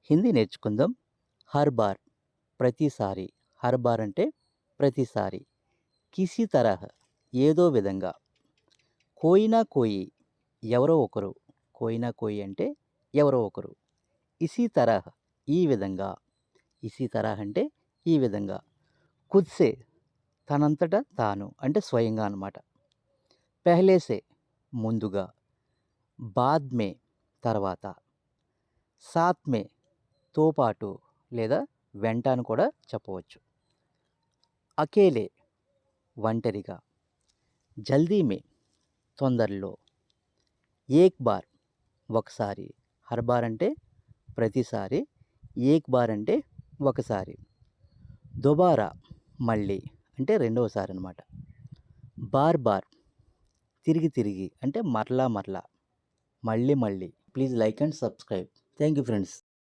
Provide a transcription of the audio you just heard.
హిందీ నేర్చుకుందాం. Her bar ప్రతిసారి, her bar అంటే ప్రతిసారి. కిసీ తరహ్ ఏదో విధంగా. కోయి నా కోయి ఎవరో ఒకరు, కోయి నా కోయి అంటే ఎవరో ఒకరు. ఇసీ తరహ్ ఈ విధంగా, ఇసీ తరహ్ అంటే ఈ విధంగా. ఖుద్ సే తనంతట తాను అంటే స్వయంగా అన్నమాట. పెహ్లే సే ముందుగా, బాద్ మే తర్వాత, సాత్ మే తో పాటు లేదా వెంట అని కూడా చెప్పవచ్చు. అకేలే ఒంటరిగా, జల్దీ మే తొందరలో, ఏక్ బార్ ఒకసారి, హర్ బార్ అంటే ప్రతిసారి, ఏక్ బార్ అంటే ఒకసారి, దొబారా మళ్ళీ అంటే రెండవసారి అనమాట. బార్ బార్ తిరిగి తిరిగి అంటే మరలా మరలా, మళ్ళీ మళ్ళీ. Please like and subscribe. Thank you friends.